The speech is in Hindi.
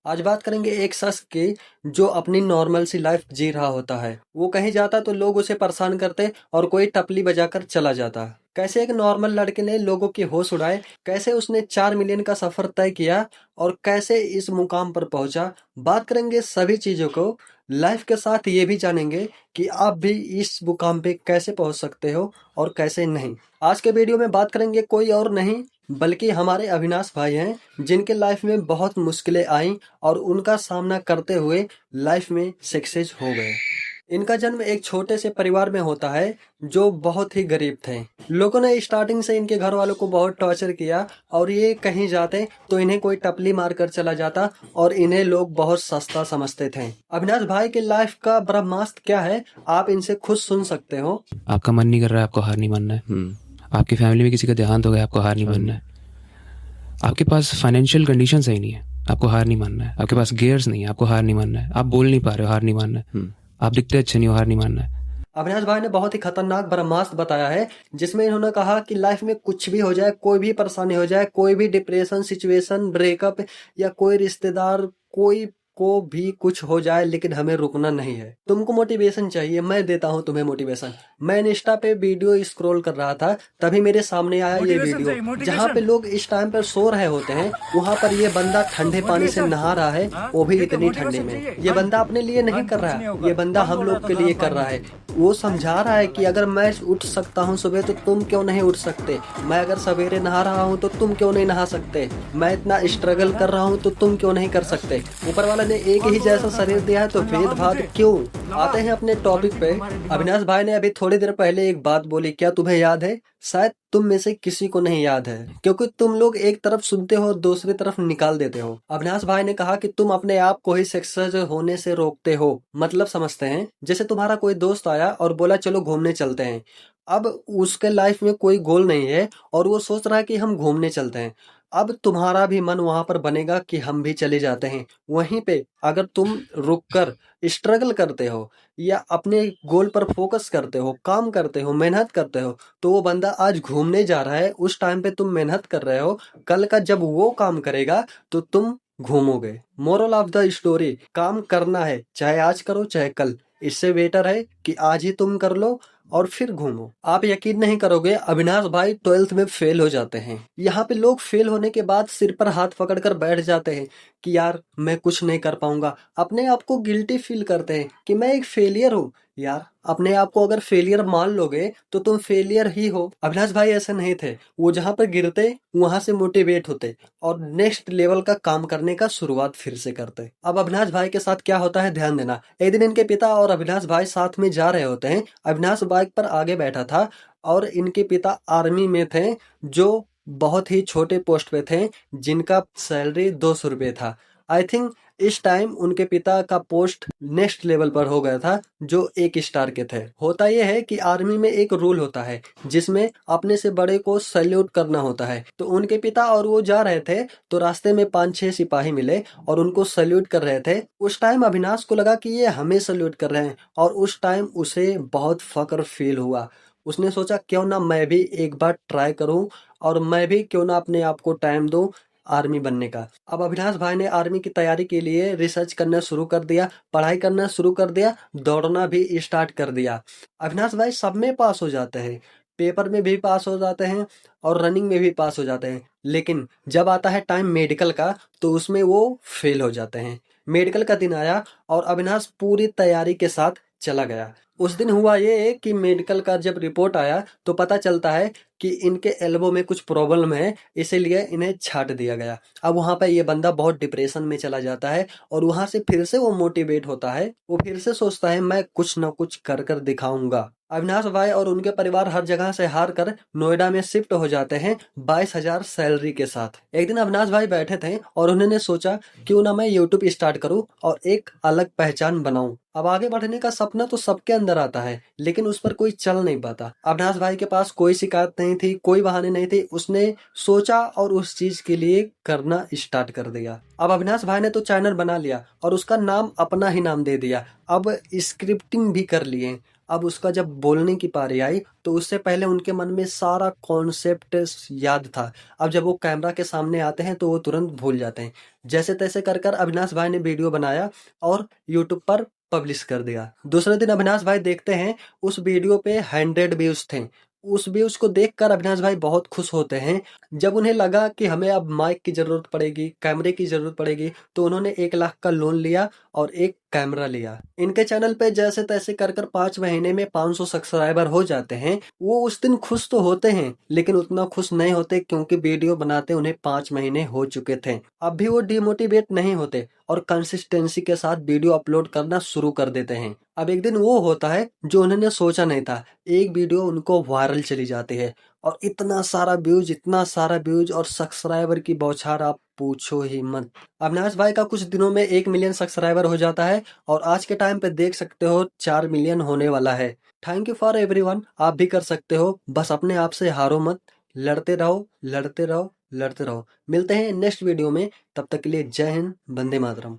आज बात करेंगे एक शख्स की जो अपनी नॉर्मल सी लाइफ जी रहा होता है। वो कहीं जाता तो लोग उसे परेशान करते और कोई टपली बजाकर चला जाता। कैसे एक नॉर्मल लड़के ने लोगों की होश उड़ाए, कैसे उसने 4 मिलियन का सफर तय किया और कैसे इस मुकाम पर पहुंचा। बात करेंगे सभी चीजों को लाइफ के साथ, ये भी जानेंगे कि आप भी इस मुकाम पे कैसे पहुंच सकते हो और कैसे नहीं। आज के वीडियो में बात करेंगे कोई और नहीं बल्कि हमारे अविनाश भाई हैं, जिनके लाइफ में बहुत मुश्किलें आई और उनका सामना करते हुए लाइफ में सक्सेस हो गए। इनका जन्म एक छोटे से परिवार में होता है जो बहुत ही गरीब थे। लोगों ने स्टार्टिंग से इनके घर वालों को बहुत टॉर्चर किया और ये कहीं जाते तो इन्हें कोई टपली मार कर चला जाता और इन्हें लोग बहुत सस्ता समझते थे। अविनाश भाई की लाइफ का ब्रह्मास्त्र क्या है, आप इनसे खुद सुन सकते हो। आपका मन नहीं कर रहा है, आपको हार नहीं मानना है। आपकी फैमिली में किसी का देहांत हो गया, आपको हार नहीं मानना है। आपके पास फाइनेंशियल कंडीशन सही नहीं है, आपको हार नहीं मानना है। आपके पास गियर्स नहीं है, आपको हार नहीं मानना है। आप बोल नहीं पा रहे हो, हार नहीं मानना है। आप दिखते अच्छे नहीं हो, हार नहीं मानना है। अविनाश भाई ने बहुत ही खतरनाक ब्रह्मास्त्र बताया है, जिसमें इन्होंने कहा कि लाइफ में कुछ भी हो जाए, कोई भी परेशानी हो जाए, कोई भी डिप्रेशन सिचुएशन, ब्रेकअप या कोई रिश्तेदार, कोई को भी कुछ हो जाए, लेकिन हमें रुकना नहीं है। तुमको मोटिवेशन चाहिए, मैं देता हूं तुम्हें मोटिवेशन। मैं इंस्टा पे वीडियो स्क्रॉल कर रहा था, तभी मेरे सामने आया ये वीडियो जहां पे लोग इस टाइम पर सो रहे होते हैं। वहां पर ये बंदा ठंडे पानी से नहा रहा है, वो भी इतनी ठंडे में। ये बंदा अपने लिए नहीं कर रहा है, ये बंदा हम लोग के लिए कर रहा है। वो समझा रहा है कि अगर मैं उठ सकता हूँ सुबह तो तुम क्यों नहीं उठ सकते। मैं अगर सवेरे नहा रहा हूँ तो तुम क्यों नहीं नहा सकते। मैं इतना स्ट्रगल कर रहा हूँ तो तुम क्यों नहीं कर सकते। ऊपर वाला ने एक ही जैसा शरीर दिया है तो भेदभाव क्यों। आते हैं अपने टॉपिक पे। अविनाश भाई ने अभी थोड़ी देर पहले एक बात बोली, क्या तुम्हें याद है? शायद तुम में से किसी को नहीं याद है, क्योंकि तुम लोग एक तरफ सुनते हो दूसरी तरफ निकाल देते हो। अविनाश भाई ने कहा कि तुम अपने आप को ही सक्सेस होने से रोकते हो। मतलब समझते हैं, जैसे तुम्हारा कोई दोस्त आया और बोला चलो घूमने चलते हैं। अब उसके लाइफ में कोई गोल नहीं है और वो सोच रहा है कि हम घूमने चलते हैं। अब तुम्हारा भी मन वहां पर बनेगा कि हम भी चले जाते हैं। वहीं पे अगर तुम रुक कर स्ट्रगल करते हो या अपने गोल पर फोकस करते हो, काम करते हो, मेहनत करते हो, तो वो बंदा आज घूमने जा रहा है, उस टाइम पे तुम मेहनत कर रहे हो। कल का जब वो काम करेगा तो तुम घूमोगे। मोरल ऑफ द स्टोरी, काम करना है, चाहे आज करो चाहे कल। इससे बेटर है कि आज ही तुम कर लो और फिर घूमो। आप यकीन नहीं करोगे, अविनाश भाई 12th में फेल हो जाते हैं। यहाँ पे लोग फेल होने के बाद सिर पर हाथ पकड़कर बैठ जाते हैं कि यार मैं कुछ नहीं कर पाऊंगा। अपने आप को गिल्टी फील करते हैं कि मैं एक फेलियर हूँ। यार अपने आप को अगर फेलियर मान लोगे तो तुम फेलियर ही हो। अविनाश भाई ऐसे नहीं थे, वो जहां पर गिरते वहां से मोटिवेट होते और नेक्स्ट लेवल का काम करने का शुरुआत फिर से करते। अब अविनाश भाई के साथ क्या होता है ध्यान देना। एक दिन इनके पिता और अविनाश भाई साथ में जा रहे होते हैं। अविनाश बाइक पर आगे बैठा था और इनके पिता आर्मी में थे, जो बहुत ही छोटे पोस्ट पे थे, जिनका सैलरी 200 रुपये था। आई थिंक इस टाइम उनके पिता का पोस्ट नेक्स्ट लेवल पर हो गया था, जो 1 स्टार के थे। होता यह है कि आर्मी में एक रूल होता है जिसमें अपने से बड़े को सैल्यूट करना होता है। तो उनके पिता और वो जा रहे थे तो रास्ते में 5-6 सिपाही मिले और उनको सैल्यूट कर रहे थे। उस टाइम अविनाश को लगा कि ये हमें सैल्यूट कर रहे हैं और उस टाइम उसे बहुत फक्र फील हुआ। उसने सोचा क्यों ना मैं भी एक बार ट्राई करूं और मैं भी क्यों ना अपने आप को टाइम दूं आर्मी बनने का। अब अविनाश भाई ने आर्मी की तैयारी के लिए रिसर्च करना शुरू कर दिया, पढ़ाई करना शुरू कर दिया, दौड़ना भी स्टार्ट कर दिया। अविनाश भाई सब में पास हो जाते हैं, पेपर में भी पास हो जाते हैं और रनिंग में भी पास हो जाते हैं। लेकिन जब आता है टाइम मेडिकल का तो उसमें वो फेल हो जाते हैं। मेडिकल का दिन आया और अविनाश पूरी तैयारी के साथ चला गया। उस दिन हुआ ये कि मेडिकल का जब रिपोर्ट आया तो पता चलता है कि इनके एल्बो में कुछ प्रॉब्लम है, इसीलिए इन्हें छांट दिया गया। अब वहां पर ये बंदा बहुत डिप्रेशन में चला जाता है और वहां से फिर से वो मोटिवेट होता है। वो फिर से सोचता है मैं कुछ ना कुछ कर कर दिखाऊंगा। अविनाश भाई और उनके परिवार हर जगह से हार कर नोएडा में शिफ्ट हो जाते हैं 22,000 सैलरी के साथ। एक दिन अविनाश भाई बैठे थे और उन्होंने सोचा क्यों ना मैं यूट्यूब स्टार्ट करूं और एक अलग पहचान बनाऊं। अब आगे बढ़ने का सपना तो सबके अंदर आता है, लेकिन उस पर कोई चल नहीं पाता। अविनाश भाई के पास कोई शिकायत नहीं थी, कोई बहाने नहीं थे। उसने सोचा और उस चीज के लिए करना स्टार्ट कर दिया। अब अविनाश भाई ने तो चैनल बना लिया और उसका नाम अपना ही नाम दे दिया। अब स्क्रिप्टिंग भी कर लिए। अब उसका जब बोलने की पारी आई तो उससे पहले उनके मन में सारा कॉन्सेप्ट याद था। अब जब वो कैमरा के सामने आते हैं तो वो तुरंत भूल जाते हैं। जैसे तैसे कर कर अविनाश भाई ने वीडियो बनाया और यूट्यूब पर पब्लिश कर दिया। दूसरे दिन अविनाश भाई देखते हैं उस वीडियो पे 100 व्यूज थे। उस व्यूज को देखकर अविनाश भाई बहुत खुश होते हैं। जब उन्हें लगा कि हमें अब माइक की जरूरत पड़ेगी, कैमरे की जरूरत पड़ेगी, तो उन्होंने 1 लाख का लोन लिया और एक कैमरा लिया। इनके चैनल पे जैसे तैसे कर कर 5 महीने में 500 सब्सक्राइबर हो जाते हैं। वो उस दिन खुश तो होते हैं लेकिन उतना खुश नहीं होते क्योंकि वीडियो बनाते उन्हें 5 महीने हो चुके थे। अब भी वो डिमोटिवेट नहीं होते और कंसिस्टेंसी के साथ वीडियो अपलोड करना शुरू कर देते हैं। अब एक दिन वो होता है जो उन्होंने सोचा नहीं था। एक वीडियो उनको वायरल चली जाती है और इतना सारा व्यूज और सब्सक्राइबर की बौछार आप पूछो ही मत। अविनाश भाई का कुछ दिनों में 1 मिलियन सब्सक्राइबर हो जाता है और आज के टाइम पे देख सकते हो 4 मिलियन होने वाला है। Thank you for everyone. आप भी कर सकते हो, बस अपने आप से हारो मत। लड़ते रहो, लड़ते रहो, लड़ते रहो। मिलते हैं नेक्स्ट वीडियो में, तब तक के लिए जय हिंद, वंदे मातरम।